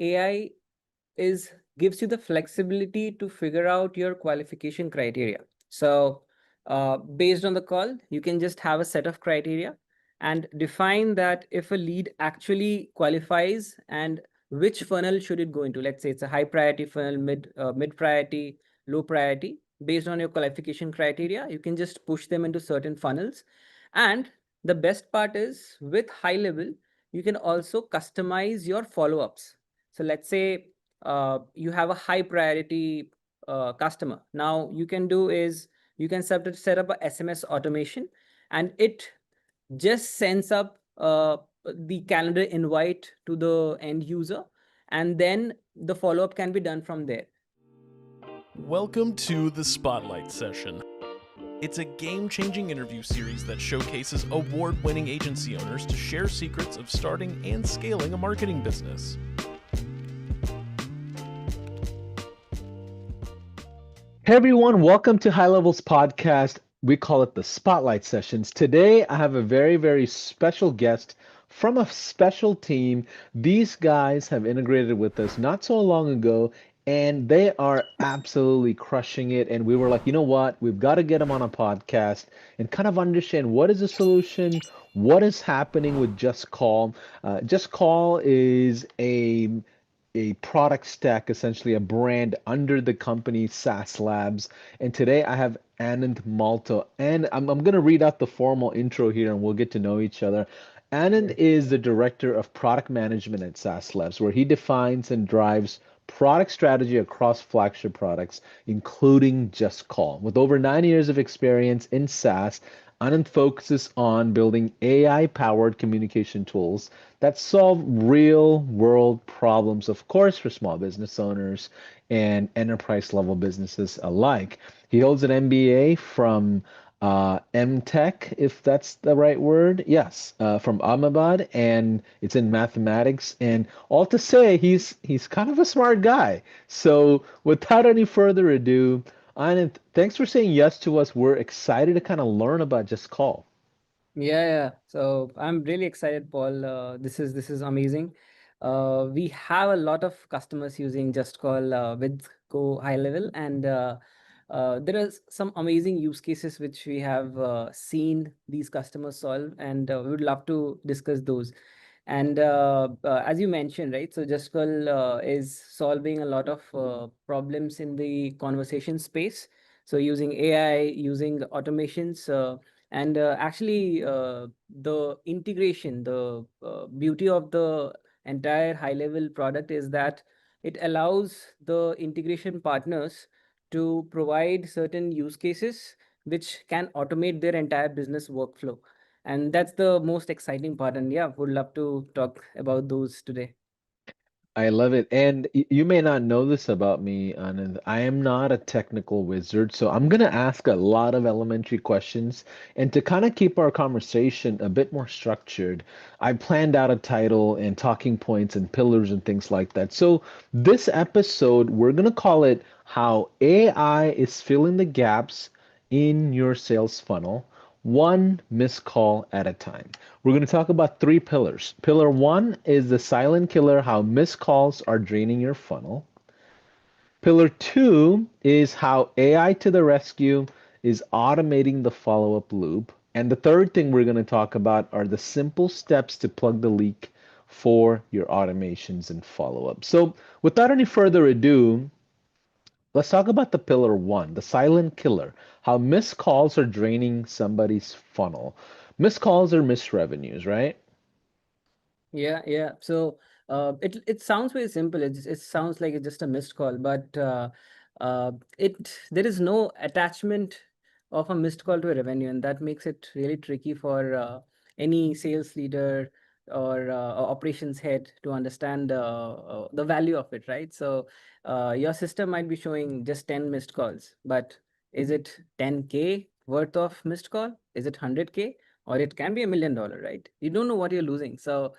AI is gives you the flexibility to figure out your qualification criteria. So based on the call, you can just have a set of criteria and define that if a lead actually qualifies and which funnel should it go into. Let's say it's a high priority funnel, mid priority, low priority. Based on your qualification criteria, you can just push them into certain funnels. And the best part is with HighLevel, you can also customize your follow-ups. So let's say you have a high priority customer. Now you can do is you can set up a SMS automation, and it just sends up the calendar invite to the end user, and then the follow up can be done from there. Welcome to the Spotlight Session. It's a game-changing interview series that showcases award-winning agency owners to share secrets of starting and scaling a marketing business. Hey everyone, welcome to High Levels podcast. We call it the Spotlight Sessions. Today I have a very special guest from a special team. These guys have integrated with us not so long ago, and they are absolutely crushing it. And we were like, you know what? We've got to get them on a podcast and kind of understand what is the solution, what is happening with JustCall. JustCall is a product stack, essentially a brand under the company SaaS Labs. And today I have Anand Malto. And I'm going to read out the formal intro here and we'll get to know each other. Anand is the director of product management at SaaS Labs, where he defines and drives product strategy across flagship products, including JustCall. With over 9 years of experience in SaaS, Anand focuses on building AI-powered communication tools that solve real-world problems, of course, for small business owners and enterprise-level businesses alike. He holds an MBA from MTech, if that's the right word. Yes, from Ahmedabad, and it's in mathematics. And all to say, he's kind of a smart guy. So, without any further ado, Anand, thanks for saying yes to us. We're excited to kind of learn about Just Call. Yeah. So I'm really excited, Paul. This is amazing. We have a lot of customers using JustCall with Go High Level, and there are some amazing use cases which we have seen these customers solve, and we would love to discuss those. And as you mentioned, right, so JustCall is solving a lot of problems in the conversation space. So using AI, using automations. And actually, the integration, the beauty of the entire high level product is that it allows the integration partners to provide certain use cases which can automate their entire business workflow. And that's the most exciting part. And yeah, would love to talk about those today. I love it. And you may not know this about me, Anand. I am not a technical wizard, so I'm going to ask a lot of elementary questions. And to kind of keep our conversation a bit more structured, I planned out a title and talking points and pillars and things like that. So this episode, we're going to call it How AI is Filling the Gaps in Your Sales Funnel, one missed call at a time. We're going to talk about three pillars. Pillar one is the silent killer, how missed calls are draining your funnel. Pillar two is how AI to the rescue is automating the follow-up loop. And the third thing we're going to talk about are the simple steps to plug the leak for your automations and follow-up. So without any further ado, let's talk about the pillar one, the silent killer, how missed calls are draining somebody's funnel. Missed calls are missed revenues, right? Yeah. So it sounds very simple. It sounds like it's just a missed call, but it there is no attachment of a missed call to a revenue, and that makes it really tricky for any sales leader or operations head to understand the value of it, right? So your system might be showing just 10 missed calls, but is it 10K worth of missed call? Is it 100K? Or it can be $1 million, right? You don't know what you're losing. So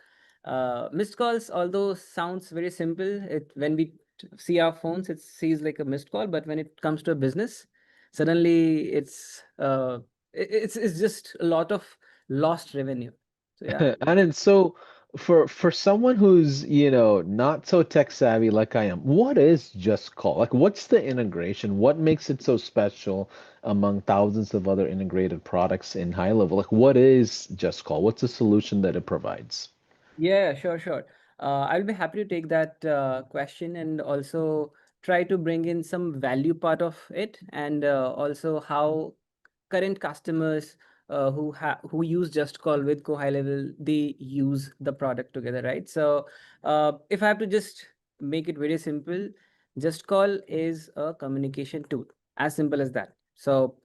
missed calls, although sounds very simple, it when we see our phones, it sees like a missed call. But when it comes to a business, suddenly it's just a lot of lost revenue. So yeah. And then, so For someone who's, not so tech savvy like I am, what is Just Call? Like, what's the integration? What makes it so special among thousands of other integrated products in high level? Like, what is Just Call? What's the solution that it provides? Yeah, sure, sure. I'll be happy to take that question and also try to bring in some value part of it, and also how current customers who use Just Call with Go High Level, they use the product together, right? So if I have to just make it very simple, Just Call is a communication tool, as simple as that. So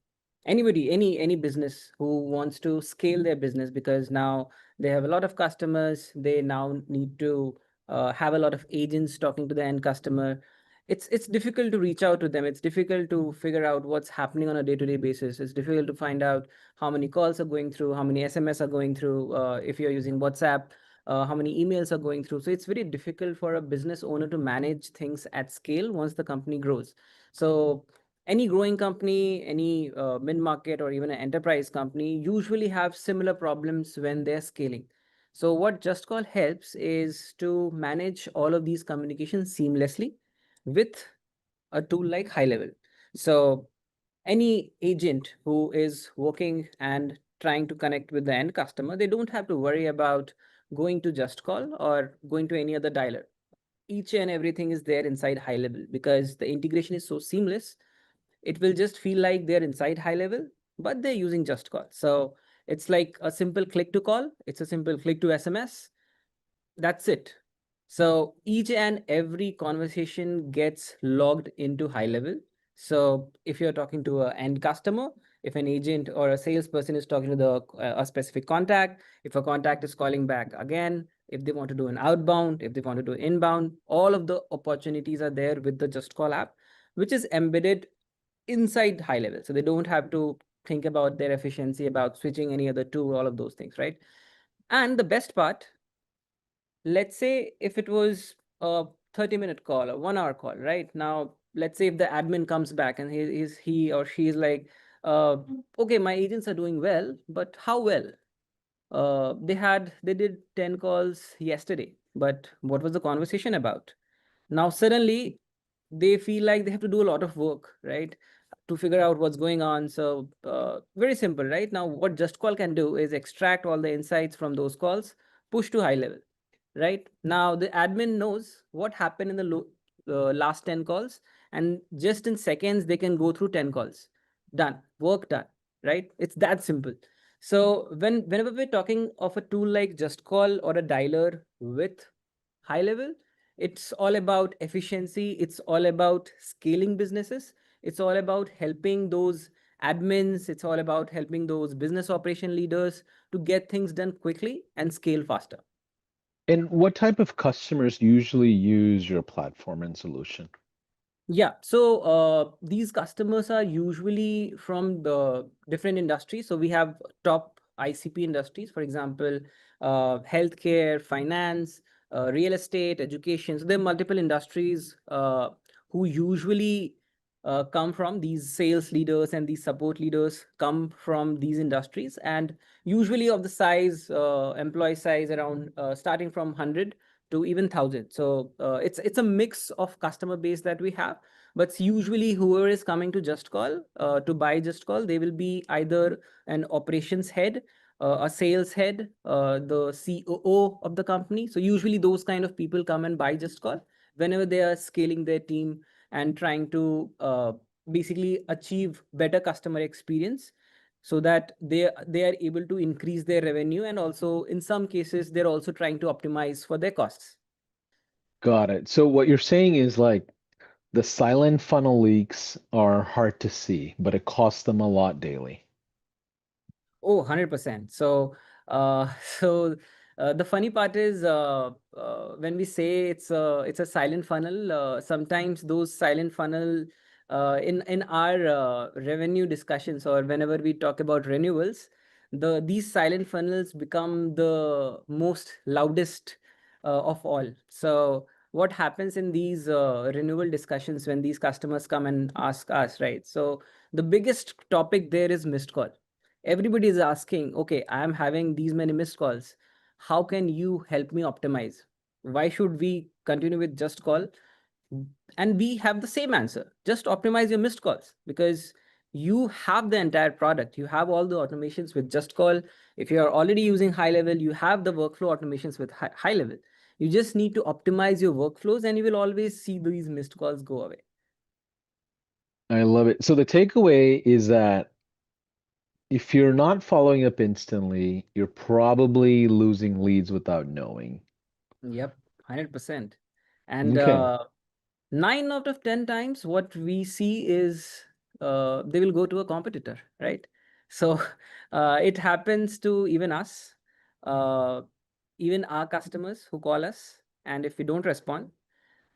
anybody, any business who wants to scale their business, because now they have a lot of customers, they now need to have a lot of agents talking to the end customer. It's difficult to reach out to them, it's difficult to figure out what's happening on a day-to-day basis, it's difficult to find out how many calls are going through, how many SMS are going through, if you're using WhatsApp, how many emails are going through. So it's very difficult for a business owner to manage things at scale once the company grows. So any growing company, any mid-market or even an enterprise company usually have similar problems when they're scaling. So what Just Call helps is to manage all of these communications seamlessly with a tool like HighLevel. So any agent who is working and trying to connect with the end customer, they don't have to worry about going to Just Call or going to any other dialer. Each and everything is there inside HighLevel because the integration is so seamless. It will just feel like they're inside HighLevel, but they're using Just Call. So it's like a simple click to call, it's a simple click to SMS. That's it. So each and every conversation gets logged into HighLevel. So if you're talking to an end customer, if an agent or a salesperson is talking to a specific contact, if a contact is calling back again, if they want to do an outbound, if they want to do inbound, all of the opportunities are there with the Just Call app, which is embedded inside HighLevel. So they don't have to think about their efficiency, about switching any other tool, all of those things, right? And the best part, let's say if it was a 30-minute call or 1 hour call, right? Now, let's say if the admin comes back and he or she is like, okay, my agents are doing well, but how well? They did 10 calls yesterday, but what was the conversation about? Now suddenly they feel like they have to do a lot of work, right, to figure out what's going on. So very simple, right? Now what Just Call can do is extract all the insights from those calls, push to HighLevel. Right now the admin knows what happened in the last 10 calls, and just in seconds they can go through 10 calls. Done, work done, right? It's that simple. So whenever we're talking of a tool like Just Call or a dialer with HighLevel, it's all about efficiency, it's all about scaling businesses, it's all about helping those admins, it's all about helping those business operation leaders to get things done quickly and scale faster. And what type of customers usually use your platform and solution? Yeah, so these customers are usually from the different industries. So we have top ICP industries, for example, healthcare, finance, real estate, education. So there are multiple industries who usually come from these sales leaders, and these support leaders come from these industries, and usually of the size, employee size around starting from 100 to even 1,000. So it's a mix of customer base that we have, but usually whoever is coming to Just Call to buy Just Call, they will be either an operations head, a sales head, the COO of the company. So usually those kind of people come and buy Just Call whenever they are scaling their team and trying to basically achieve better customer experience, so that they are able to increase their revenue, and also in some cases they're also trying to optimize for their costs. Got it. So what you're saying is like the silent funnel leaks are hard to see, but it costs them a lot daily. Oh, 100%. So, so the funny part is when we say it's a silent funnel, sometimes those silent funnel in our revenue discussions, or whenever we talk about renewals, these silent funnels become the most loudest of all. So what happens in these renewal discussions when these customers come and ask us, right? So the biggest topic there is missed call. Everybody is asking, okay, I am having these many missed calls, how can you help me optimize? Why should we continue with just call? And we have the same answer. Just optimize your missed calls, because you have the entire product. You have all the automations with just call. If you are already using HighLevel, you have the workflow automations with HighLevel. You just need to optimize your workflows, and you will always see these missed calls go away. I love it. So the takeaway is that if you're not following up instantly, you're probably losing leads without knowing. Yep, 100%. And Okay. 9 out of 10 times, what we see is they will go to a competitor, right? So it happens to even us, uh, even our customers who call us. And if we don't respond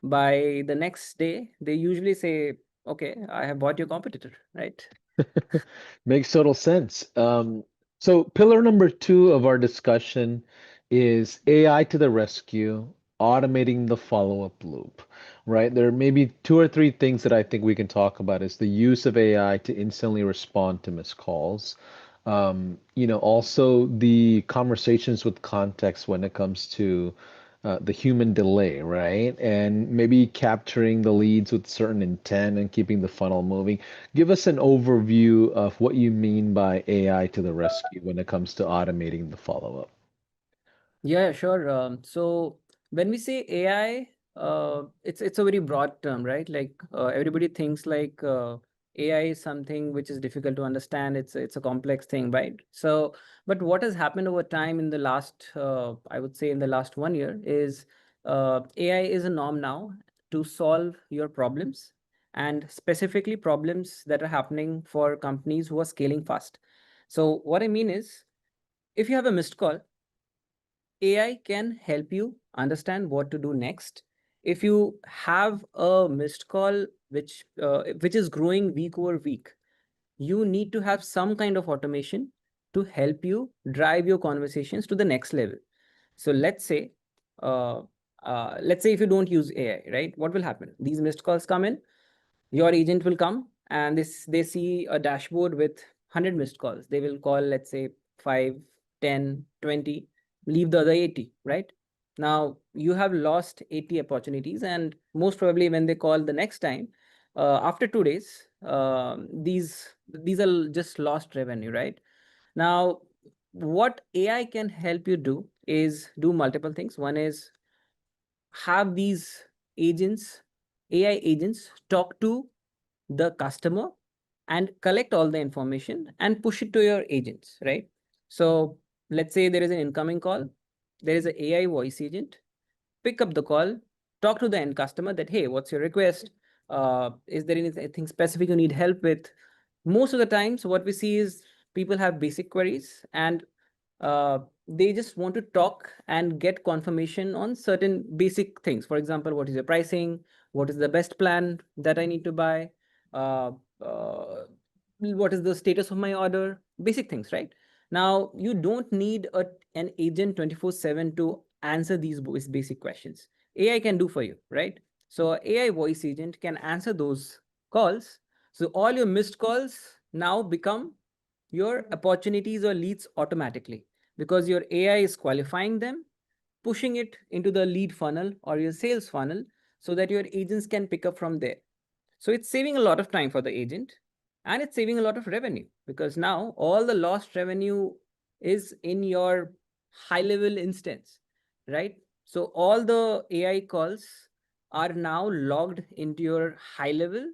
by the next day, they usually say, okay, I have bought your competitor, right? Makes total sense. So pillar number two of our discussion is AI to the rescue, automating the follow-up loop, right? There may be two or three things that I think we can talk about is the use of AI to instantly respond to missed calls. Also the conversations with context when it comes to the human delay, right? And maybe capturing the leads with certain intent and keeping the funnel moving. Give us an overview of what you mean by AI to the rescue when it comes to automating the follow-up. Yeah, sure. So when we say AI, it's a very broad term, right? Like everybody thinks like AI is something which is difficult to understand. It's a complex thing, right? So, but what has happened over time in the last, I would say, in the last 1 year is AI is a norm now to solve your problems, and specifically problems that are happening for companies who are scaling fast. So what I mean is, if you have a missed call, AI can help you understand what to do next. If you have a missed call which is growing week over week, you need to have some kind of automation to help you drive your conversations to the next level. So uh, let's say if you don't use AI, right? What will happen? These missed calls come in, your agent will come, and they see a dashboard with 100 missed calls. They will call, let's say, 5, 10, 20, leave the other 80, right? Now you have lost 80 opportunities, and most probably when they call the next time, after 2 days, these are just lost revenue, right? Now what AI can help you do is do multiple things. One is have these agents, AI agents, talk to the customer and collect all the information and push it to your agents, right? So let's say there is an incoming call, there is an AI voice agent. Pick up the call, talk to the end customer that, hey, what's your request? Is there anything specific you need help with? Most of the times, what we see is people have basic queries, and they just want to talk and get confirmation on certain basic things. For example, what is your pricing? What is the best plan that I need to buy? Uh, uh, what is the status of my order? Basic things, right? Now, you don't need an agent 24/7 to answer these basic questions. AI can do for you, right? So, AI voice agent can answer those calls. So, all your missed calls now become your opportunities or leads automatically, because your AI is qualifying them, pushing it into the lead funnel or your sales funnel so that your agents can pick up from there. So it's saving a lot of time for the agent, and it's saving a lot of revenue, because now all the lost revenue is in your HighLevel instance, right? So all the AI calls are now logged into your HighLevel,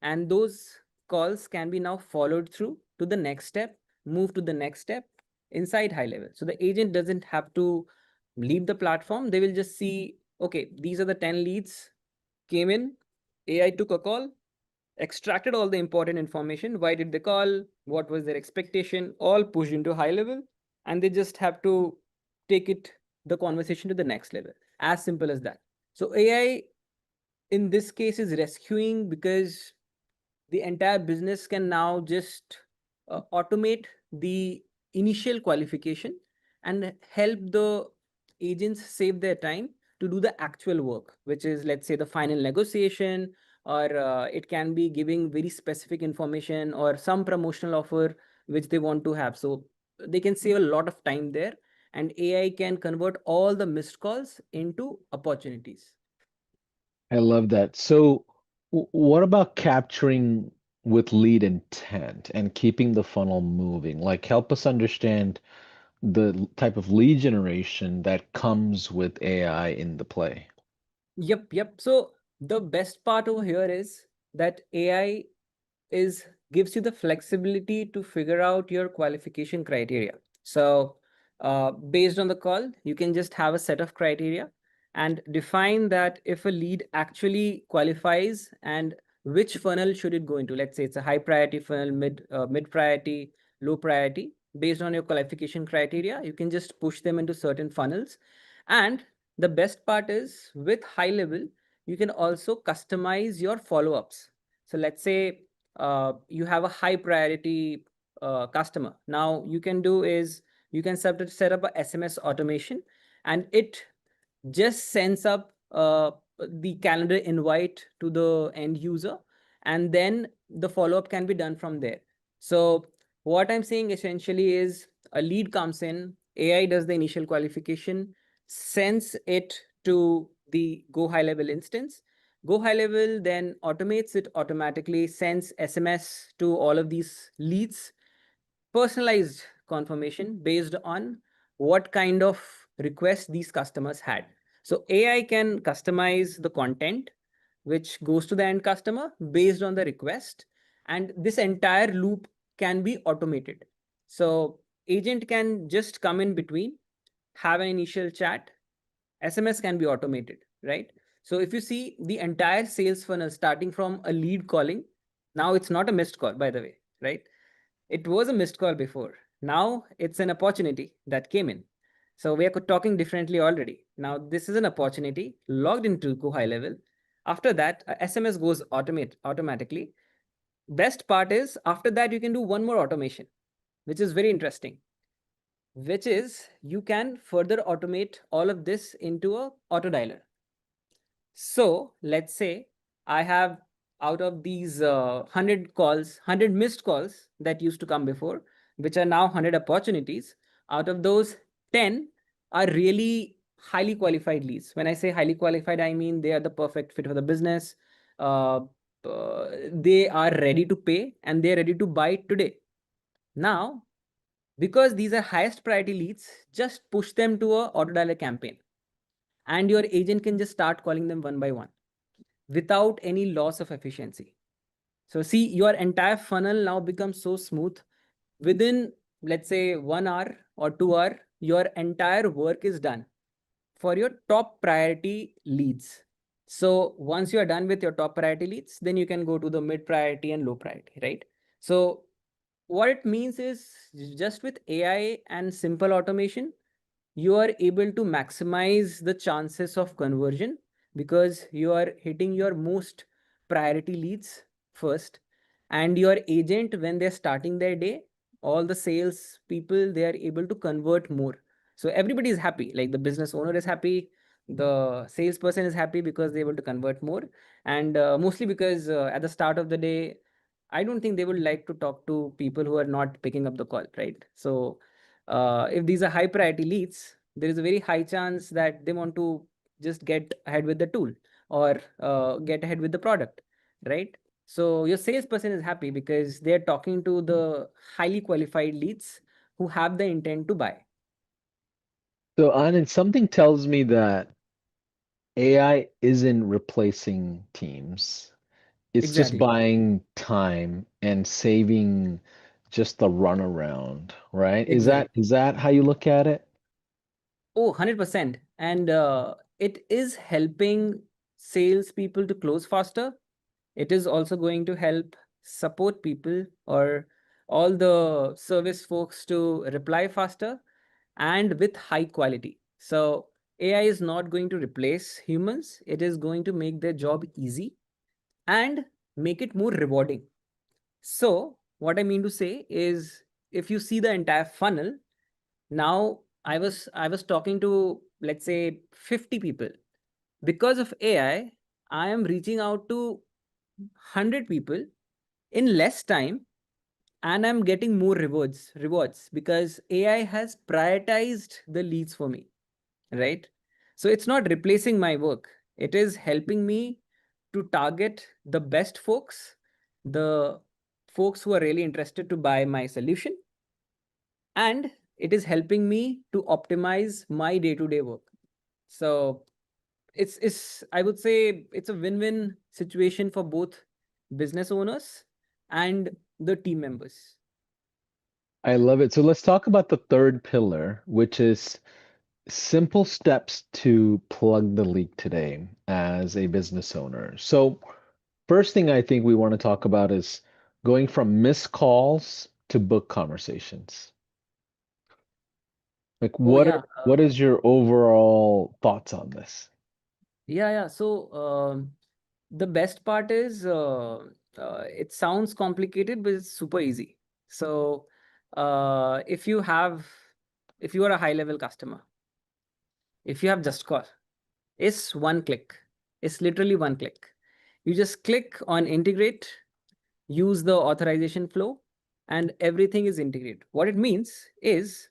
and those calls can be now followed through to the next step, move to the next step inside HighLevel. So the agent doesn't have to leave the platform. They will just see, okay, these are the 10 leads came in, AI took a call, extracted all the important information. Why did they call? What was their expectation? All pushed into HighLevel, and they just have to take the conversation to the next level. As simple as that. So AI in this case is rescuing, because the entire business can now just automate the initial qualification and help the agents save their time to do the actual work, which is, let's say, the final negotiation, or it can be giving very specific information or some promotional offer which they want to have. So they can save a lot of time there, and AI can convert all the missed calls into opportunities. I love that. So, what about capturing with lead intent and keeping the funnel moving? Like, help us understand the type of lead generation that comes with AI in the play. Yep. So the best part over here is that AI is gives you the flexibility to figure out your qualification criteria. So based on the call, you can just have a set of criteria and define that if a lead actually qualifies and which funnel should it go into. Let's say it's a high priority funnel, mid priority, low priority. Based on your qualification criteria, you can just push them into certain funnels. And the best part is with HighLevel, you can also customize your follow-ups. So let's say you have a high priority customer. Now you can do is you can set up a SMS automation, and it just sends up the calendar invite to the end user, and then the follow up can be done from there. So what I'm saying essentially is a lead comes in, AI does the initial qualification, sends it to the Go High Level instance. Go High Level then automates it automatically, sends SMS to all of these leads, personalized confirmation based on what kind of request these customers had. So AI can customize the content which goes to the end customer based on the request, and this entire loop can be automated. So agent can just come in between, have an initial chat, SMS can be automated, right? So if you see the entire sales funnel starting from a lead calling, now it's not a missed call, by the way, right? It was a missed call before. Now it's an opportunity that came in. So we are talking differently already. Now this is an opportunity logged into Go High Level. After that, a SMS goes automatically. Best part is after that you can do one more automation, which is very interesting, which is you can further automate all of this into a auto dialer. So let's say I have out of these 100 calls, 100 missed calls that used to come before, which are now 100 opportunities. Out of those, 10 are really highly qualified leads. When I say highly qualified, I mean they are the perfect fit for the business. Uh, they are ready to pay and they are ready to buy today. Now, because these are highest priority leads, just push them to a auto dialer campaign and your agent can just start calling them one by one without any loss of efficiency. So see, your entire funnel now becomes so smooth. Within, let's say, 1 hour or 2 hour, your entire work is done for your top priority leads. So once you are done with your top priority leads, then you can go to the mid priority and low priority, right? So what it means is just with AI and simple automation, you are able to maximize the chances of conversion because you are hitting your most priority leads first, and your agent, when they're starting their day, all the sales people, they are able to convert more. So everybody is happy, like the business owner is happy, the salesperson is happy because they're able to convert more, and mostly because at the start of the day, I don't think they would like to talk to people who are not picking up the call, right? So if these are high priority leads, there is a very high chance that they want to just get ahead with the tool or get ahead with the product, right? So your salesperson is happy because they're talking to the highly qualified leads who have the intent to buy. So, Anand, something tells me that AI isn't replacing teams. It's just Exactly. buying time and saving just the runaround, right? Exactly. Is that how you look at it? Oh, 100%. And it is helping salespeople to close faster. It is also going to help support people or all the service folks to reply faster and with high quality. So AI is not going to replace humans. It is going to make their job easy and make it more rewarding. So what I mean to say is if you see the entire funnel, now I was talking to, let's say, 50 people. Because of AI, I am reaching out to 100 people in less time and I'm getting more rewards because AI has prioritized the leads for me, right? So it's not replacing my work. It is helping me to target the best folks, the folks who are really interested to buy my solution, and it is helping me to optimize my day-to-day work. So it's I would say it's a win-win situation for both business owners and the team members. I love it. So let's talk about the third pillar, which is simple steps to plug the leak today as a business owner. So, first thing I think we want to talk about is going from missed calls to book conversations. Like, Oh yeah, what is your overall thoughts on this? yeah. So the best part is it sounds complicated, but it's super easy. So if you have, if you are a high level customer, if you have just call, it's one click. It's literally one click. You just click on integrate, use the authorization flow, and everything is integrated. What it means is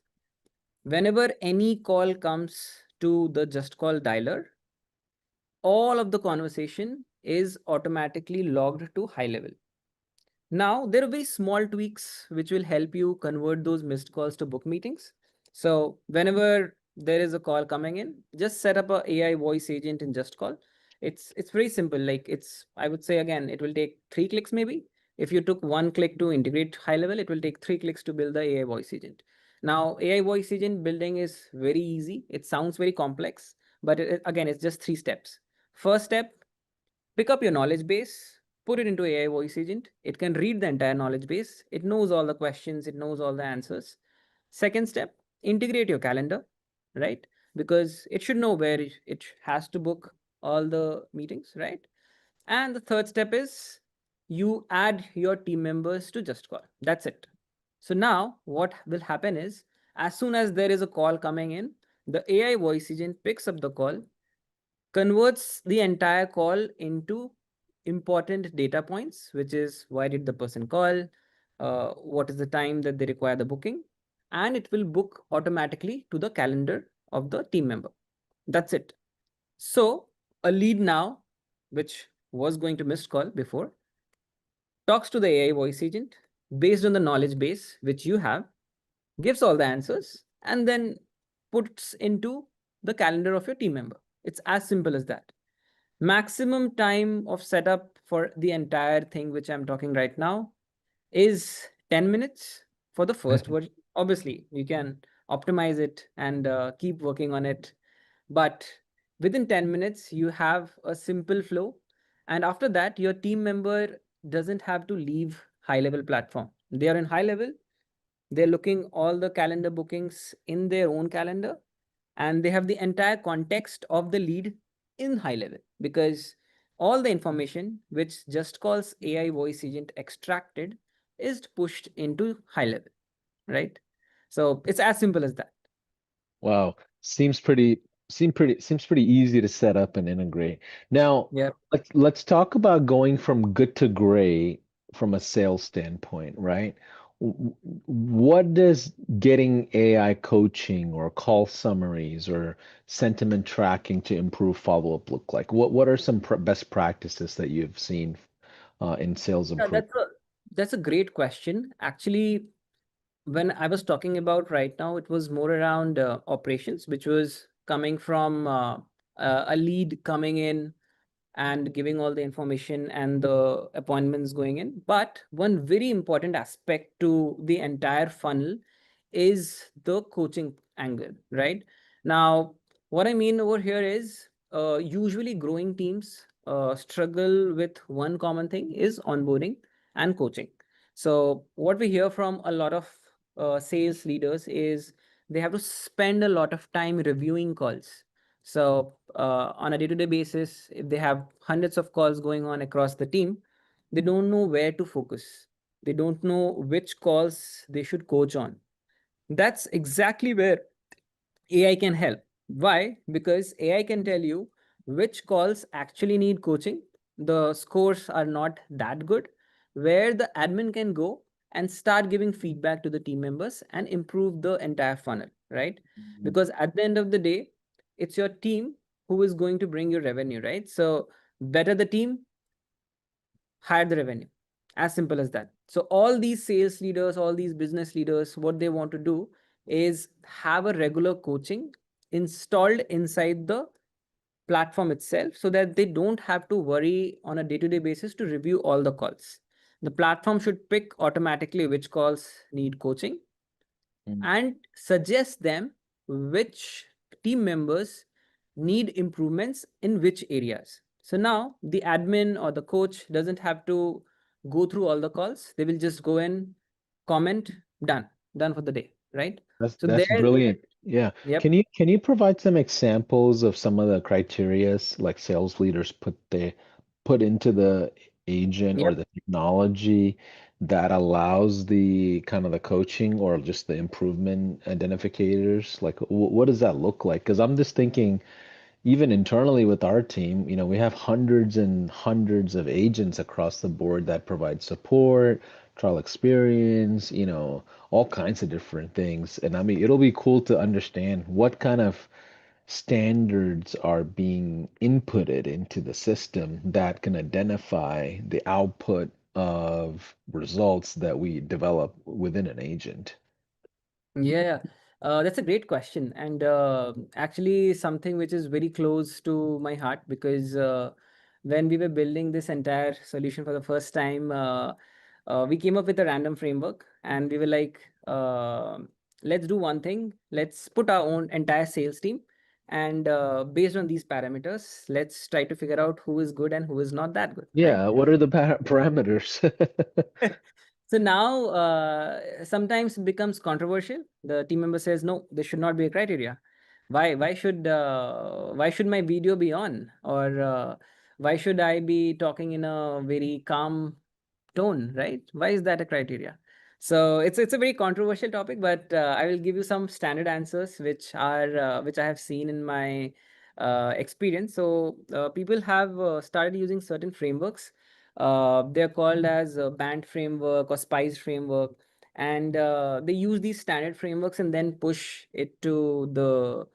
whenever any call comes to the just call dialer, all of the conversation is automatically logged to high level. Now, there are very small tweaks which will help you convert those missed calls to book meetings. So, whenever there is a call coming in, just set up a AI voice agent in Just Call. It's very simple. Like it's, I would say again, it will take 3 clicks maybe. If you took 1 click to integrate high level, it will take 3 clicks to build the AI voice agent. Now, AI voice agent building is very easy. It sounds very complex, but again, it's just 3 steps. First step, pick up your knowledge base, put it into AI voice agent. It can read the entire knowledge base. It knows all the questions, it knows all the answers. Second step, integrate your calendar, right? Because it should know where it has to book all the meetings, right? And the third step is you add your team members to Just Call. That's it. So now what will happen is as soon as there is a call coming in, the AI voice agent picks up the call, converts the entire call into important data points, which is why did the person call, what is the time that they require the booking, and it will book automatically to the calendar of the team member. That's it. So a lead now, which was going to missed call before, talks to the AI voice agent based on the knowledge base which you have, gives all the answers, and then puts into the calendar of your team member. It's as simple as that. Maximum time of setup for the entire thing which I'm talking right now is 10 minutes for the first version. Obviously, you can optimize it and keep working on it. But within 10 minutes, you have a simple flow. And after that, your team member doesn't have to leave high level platform. They are in high level. They're looking all the calendar bookings in their own calendar, and they have the entire context of the lead in high level because all the information which just calls AI voice agent extracted is pushed into high level, right? So it's as simple as that. Wow, seems pretty easy to set up and integrate. Now, Yeah. let's talk about going from good to great from a sales standpoint, right? What does getting AI coaching or call summaries or sentiment tracking to improve follow-up look like? What are some best practices that you've seen in sales Yeah, improvement? that's a great question. Actually, when I was talking about right now, it was more around operations, which was coming from a lead coming in and giving all the information and the appointments going in. But one very important aspect to the entire funnel is the coaching angle, right? Now, what I mean over here is usually growing teams struggle with one common thing is onboarding and coaching. So, what we hear from a lot of sales leaders is they have to spend a lot of time reviewing calls. So, on a day to day basis, if they have hundreds of calls going on across the team, they don't know where to focus. They don't know which calls they should coach on. That's exactly where AI can help. Why? Because AI can tell you which calls actually need coaching. The scores are not that good. Where the admin can go and start giving feedback to the team members and improve the entire funnel, right? Mhm. Because at the end of the day, it's your team who is going to bring you revenue, right? So better the team, higher the revenue. As simple as that. So all these sales leaders, all these business leaders, what they want to do is have a regular coaching installed inside the platform itself so that they don't have to worry on a day-to-day basis to review all the calls. The platform should pick automatically which calls need coaching Mm. and suggest them which team members need improvements in which areas. So now the admin or the coach doesn't have to go through all the calls. They will just go in, comment, done for the day, right? So That's there, brilliant. Yeah. yep, Can you provide some examples of some of the criterias like sales leaders put into the agent or yep. the technology that allows the kind of the coaching or just the improvement identifiers? Like what does that look like? Because I'm just thinking even internally with our team, we have hundreds and hundreds of agents across the board that provide support, trial experience, all kinds of different things. And I mean, it'll be cool to understand what kind of standards are being inputted into the system that can identify the output of results that we develop within an agent. Yeah, that's a great question, and actually something which is very close to my heart because when we were building this entire solution for the first time, we came up with a random framework, and we were like, let's do one thing. Let's put our own entire sales team, and based on these parameters, let's try to figure out who is good and who is not that good, right? Yeah, what are the parameters? So now, sometimes it becomes controversial. The team member says, "No, this should not be a criteria. Why? Why should my video be on? Or why should I be talking in a very calm tone? Right? Why is that a criteria?" So it's a very controversial topic, but I will give you some standard answers which I have seen in my experience. So people have started using certain frameworks. They're called as a band framework or spice framework, and they use these standard frameworks and then push it to the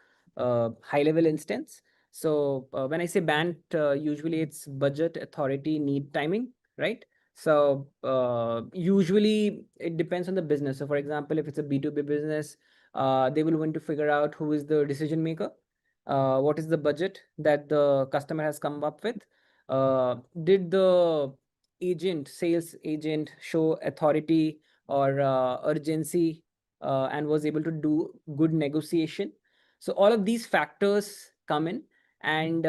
high level instance. So when I say band, usually it's budget, authority, need, timing, right? So usually it depends on the business. So for example, if it's a B2B business, they will want to figure out who is the decision maker, what is the budget that the customer has come up with, did the sales agent show authority or urgency, and was able to do good negotiation. So all of these factors come in, and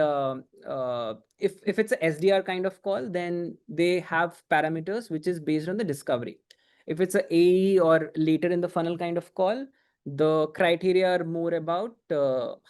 if it's a SDR kind of call, then they have parameters which is based on the discovery. If it's a AE or later in the funnel kind of call, the criteria are more about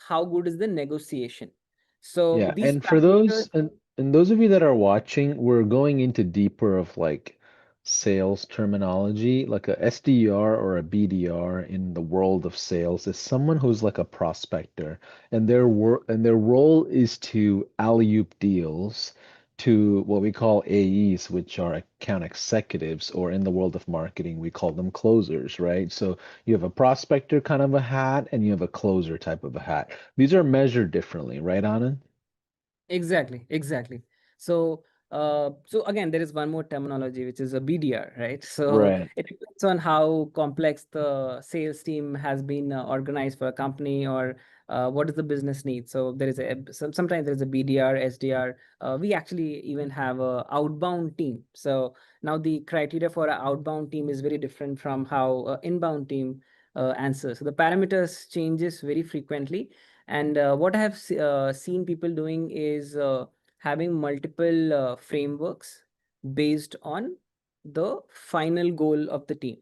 how good is the negotiation. So Yeah, these and for parameters. those of you that are watching, we're going into deeper of like sales terminology, like a SDR or a BDR in the world of sales is someone who's like a prospector, and their role is to alley-oop deals to what we call AEs, which are account executives, or in the world of marketing, we call them closers, right? So you have a prospector kind of a hat, and you have a closer type of a hat. These are measured differently, right, Anand? Exactly, exactly. So, so again, there is one more terminology which is a BDR, right? So Right. it depends on how complex the sales team has been organized for a company, or what is the business need. So there is sometimes there is a BDR, SDR. We actually even have a outbound team. So now the criteria for an outbound team is very different from how inbound team answers. So the parameters changes very frequently, and what I have seen people doing is having multiple frameworks based on the final goal of the team,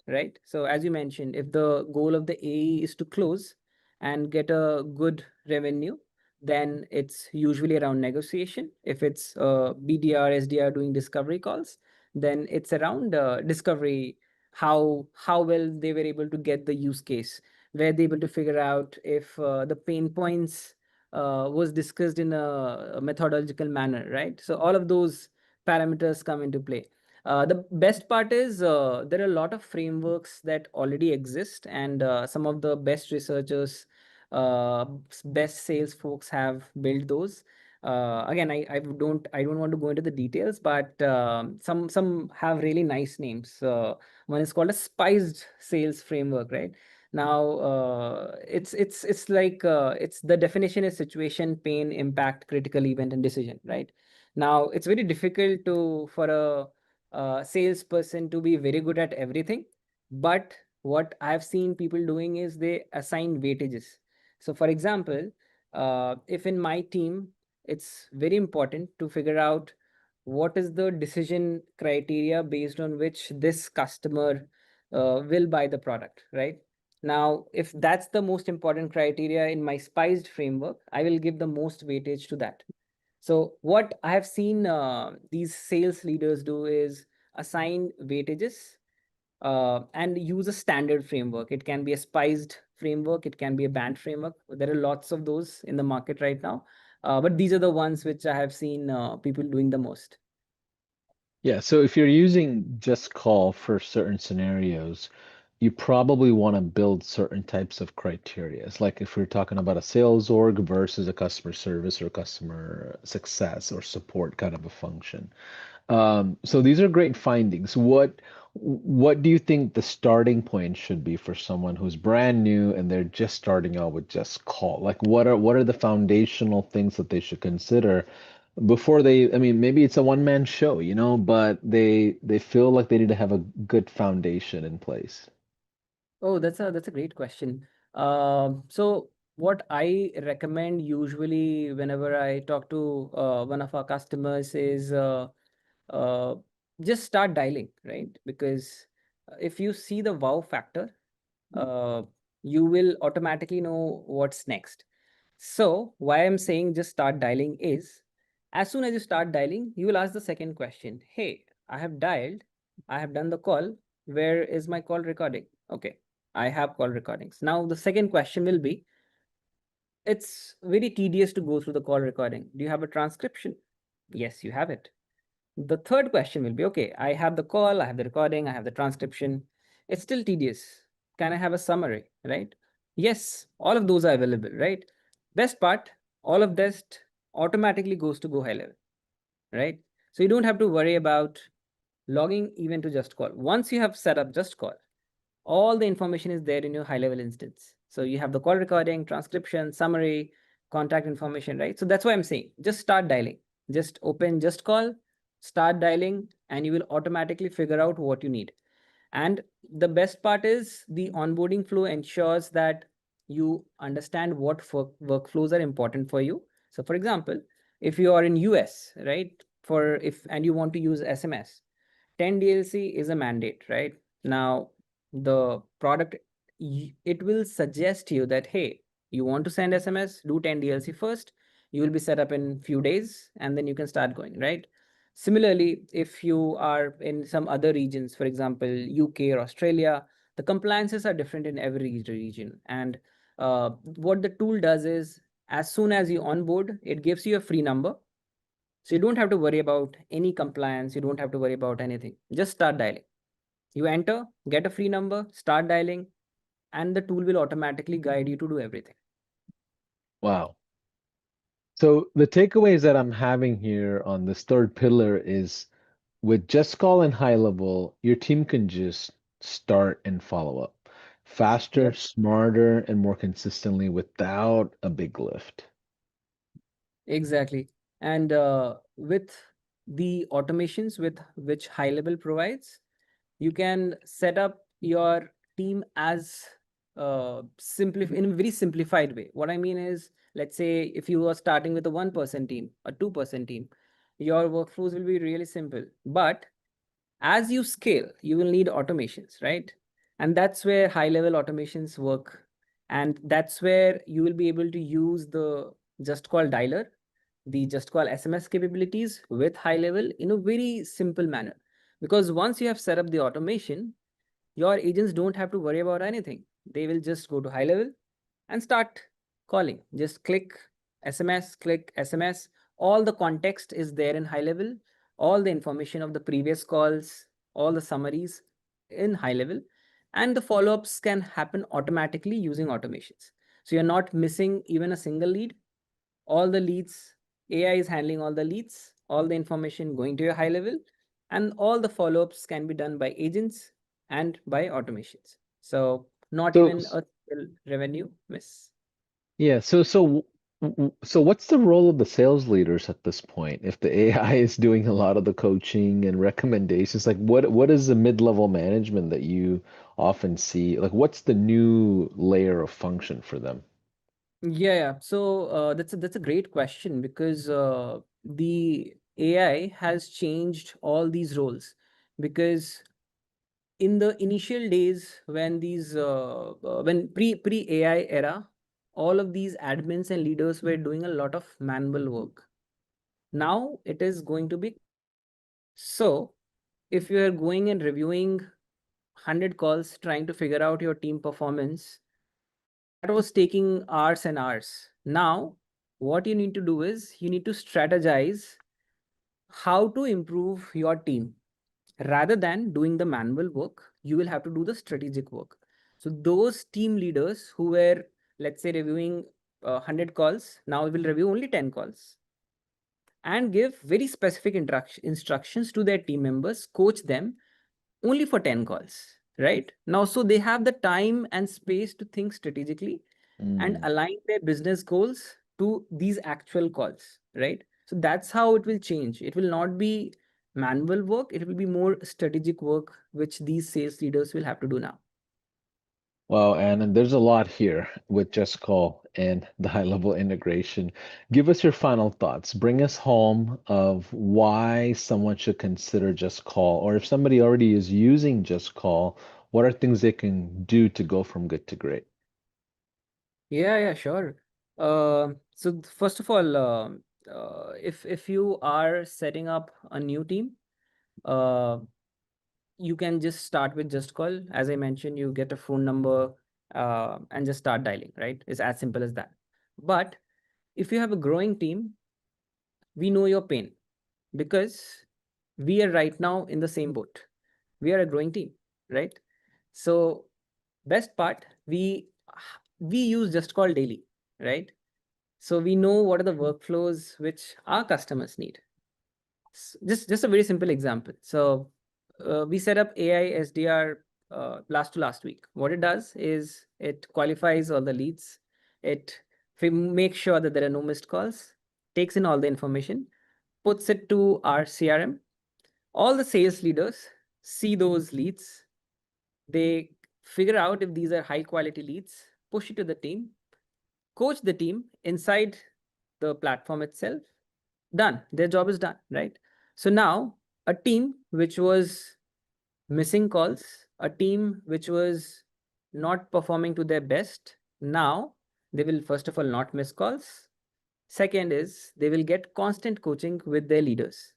right? So as you mentioned, if the goal of the AE is to close and get a good revenue, then it's usually around negotiation. If it's BDR, SDR doing discovery calls, then it's around discovery, how well they were able to get the use case, were they able to figure out if the pain points was discussed in a methodological manner, right? So all of those parameters come into play. The best part is there are a lot of frameworks that already exist, and some of the best researchers, best sales folks have built those. Again, I don't want to go into the details, but some have really nice names. One is called a spiced sales framework, right? Now, it's like it's the definition is situation, pain, impact, critical event, and decision, right? Now, it's very difficult to for a salesperson to be very good at everything. But what I've seen people doing is they assign weightages. So, for example, if in my team, it's very important to figure out what is the decision criteria based on which this customer will buy the product, right? Now, if that's the most important criteria in my spiced framework, I will give the most weightage to that. So what I have seen these sales leaders do is assign weightages and use a standard framework. It can be a spiced framework, it can be a band framework. There are lots of those in the market right now, but these are the ones which I have seen people doing the most. Yeah, so if you're using just call for certain scenarios, you probably want to build certain types of criteria. It's like if we're talking about a sales org versus a customer service or customer success or support kind of a function. So these are great findings. What do you think the starting point should be for someone who's brand new and they're just starting out with just call? Like what are the foundational things that they should consider before they, I mean, maybe it's a one-man show, but they feel like they need to have a good foundation in place. Oh, that's a great question. So what I recommend usually whenever I talk to one of our customers is uh, just start dialing, right? Because if you see the wow factor, uh, you will automatically know what's next. So why I'm saying just start dialing is, as soon as you start dialing, you will ask the second question. Hey, I have dialed, I have done the call. Where is my call recording? Okay, I have call recordings. Now the second question will be, it's very tedious to go through the call recording. Do you have a transcription? Yes, you have it. The third question will be, okay, I have the call, I have the recording, I have the transcription. It's still tedious. Can I have a summary, right? Yes, all of those are available, right? Best part, all of this automatically goes to go high level, right? So you don't have to worry about logging even to just call. Once you have set up just call, all the information is there in your high level instance. So you have the call recording, transcription, summary, contact information, right? So that's why I'm saying just start dialing. Just open just call, start dialing, and you will automatically figure out what you need. And the best part is the onboarding flow ensures that you understand what workflows are important for you. So for example, if you are in US, right? For if and you want to use SMS, 10 DLC is a mandate, right? Now, the product it will suggest you that hey, you want to send SMS, do 10 DLC first. You will be set up in few days, and then you can start going, right? Similarly, if you are in some other regions, for example, UK or Australia, the compliances are different in every region. And what the tool does is, as soon as you onboard, it gives you a free number. So you don't have to worry about any compliance. You don't have to worry about anything. Just start dialing. You enter, get a free number, start dialing, and the tool will automatically guide you to do everything. Wow. So the takeaways that I'm having here on this third pillar is with just call and high level, your team can just start and follow up faster, Yep. smarter, and more consistently without a big lift. Exactly. And with the automations with which high level provides, you can set up your team as in a very simplified way. What I mean is, let's say if you are starting with a 1% team, a 2% team, your workflows will be really simple. But as you scale, you will need automations, right? And that's where high level automations work. And that's where you will be able to use the just call dialer, the just call SMS capabilities with high level in a very simple manner. Because once you have set up the automation, your agents don't have to worry about anything. They will just go to high level and start calling. Just click SMS, click SMS. All the context is there in high level. all the information of the previous calls, all the summaries in high level, and the follow-ups can happen automatically using automations. So you're not missing even a single lead. All the leads, AI is handling all the leads, all the information going to your high level, and all the follow-ups can be done by agents and by automations. So not So even a single revenue miss. yeah, so what's the role of the sales leaders at this point? If the AI is doing a lot of the coaching and recommendations, like what is the mid-level management that you often see? Like what's the new layer of function for them? Yeah. So that's a great question because the AI has changed all these roles. Because in the initial days when when pre AI era, all of these admins and leaders were doing a lot of manual work. Now it is going to be collaborative. So if you are going and reviewing 100 calls trying to figure out your team performance, that was taking hours and hours. Now, what you need to do is you need to strategize how to improve your team. Rather than doing the manual work, you will have to do the strategic work. So, those team leaders who were, let's say, reviewing 100 calls, now will review only 10 calls and give very specific instructions to their team members, coach them only for 10 calls, right? Now, so they have the time and space to think strategically and Mm. align their business goals to these actual calls, right? So that's how it will change. It will not be manual work, it will be more strategic work, which these sales leaders will have to do now. Wow, and there's a lot here with Just Call and the high level integration. Give us your final thoughts. Bring us home of why someone should consider Just Call, or if somebody already is using Just Call, what are things they can do to go from good to great? Yeah, sure. First of all, if you are setting up a new team, uh, you can just start with just call. As I mentioned, you get a phone number and just start dialing, right? It's as simple as that. But if you have a growing team, we know your pain because we are right now in the same boat. We are a growing team, right? So best part, we use just call daily, right? So we know what are the workflows which our customers need. Just a very simple example. So we set up AI SDR last week. What it does is it qualifies all the leads. It makes sure that there are no missed calls, takes in all the information, puts it to our CRM. All the sales leaders see those leads. They figure out if these are high quality leads, push it to the team, coach the team inside the platform itself. Done. Their job is done, right? So now a team which was missing calls, a team which was not performing to their best, now they will first of all not miss calls. Second is they will get constant coaching with their leaders.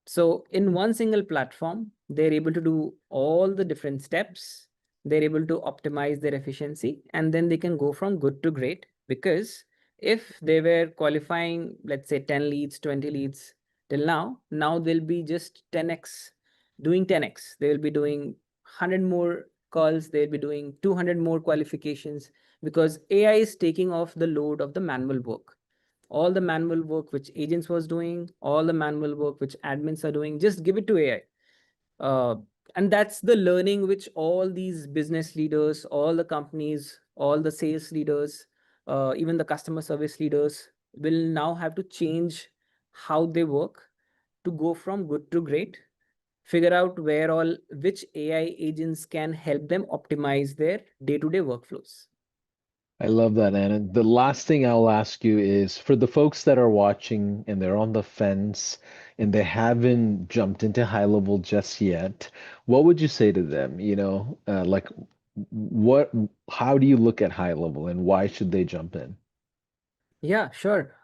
So in one single platform, they're able to do all the different steps. They're able to optimize their efficiency, and then they can go from good to great. Because if they were qualifying, let's say 10 leads, 20 leads till now they'll be just 10x, doing 10x. They will be doing 100 more calls, they'll be doing 200 more qualifications because AI is taking off the load of the manual work. All the manual work which agents was doing, all the manual work which admins are doing, just give it to AI. uh, and that's the learning which all these business leaders, all the companies, all the sales leaders, even the customer service leaders will now have to change how they work to go from good to great, figure out where all which AI agents can help them optimize their day-to-day workflows. I love that, Anna. The last thing I'll ask you is for the folks that are watching and they're on the fence and they haven't jumped into high level just yet, what would you say to them? Like what, how do you look at high level and why should they jump in? Yeah, sure.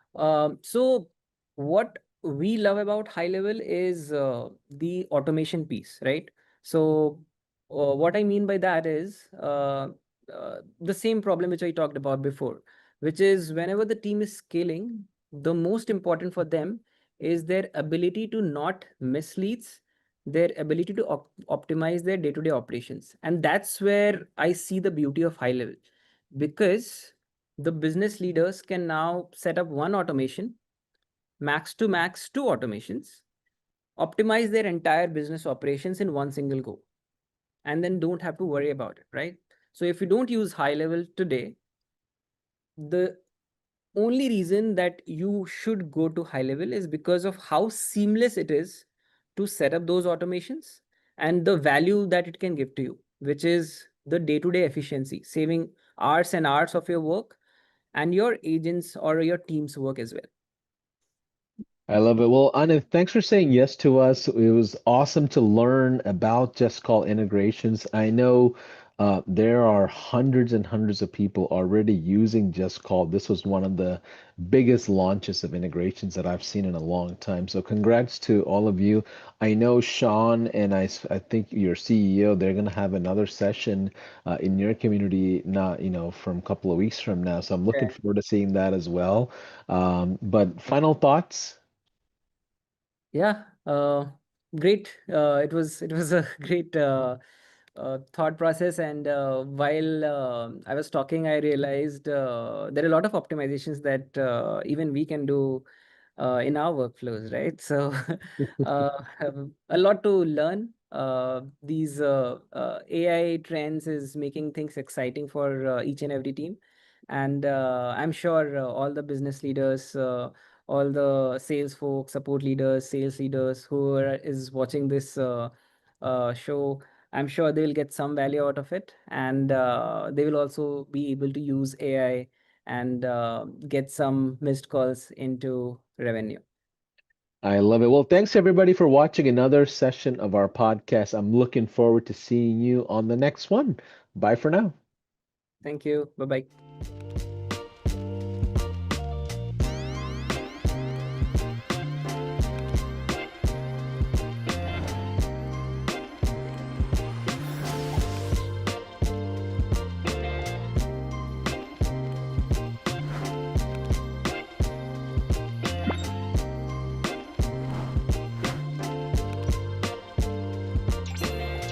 So what we love about high level is the automation piece, right? So what I mean by that is the same problem which I talked about before, which is whenever the team is scaling, the most important for them is their ability to not miss leads, their ability to optimize their day-to-day operations. And that's where I see the beauty of high level, because the business leaders can now set up one automation, max to max two automations, optimize their entire business operations in one single go, and then don't have to worry about it, right? So if you don't use high level today, the only reason that you should go to high level is because of how seamless it is to set up those automations and the value that it can give to you, which is the day-to-day efficiency, saving hours and hours of your work and your agents or your team's work as well. I love it. Well, Anand, thanks for saying yes to us. It was awesome to learn about Just Call integrations. I know there are hundreds and hundreds of people already using Just Call. This was one of the biggest launches of integrations that I've seen in a long time. So congrats to all of you. I know Sean and I think your CEO, they're going to have another session in your community, not, from a couple of weeks from now. So I'm looking Yeah. forward to seeing that as well. But final thoughts? Yeah, great. It was a great thought process. And while I was talking, I realized there are a lot of optimizations that even we can do in our workflows, right? So a lot to learn. These AI trends is making things exciting for each and every team, and I'm sure all the business leaders. All the sales folks, support leaders, sales leaders is watching this show, I'm sure they will get some value out of it, and they will also be able to use AI and get some missed calls into revenue. I love it. Well, thanks everybody for watching another session of our podcast. I'm looking forward to seeing you on the next one. Bye for now. Thank you. Bye bye.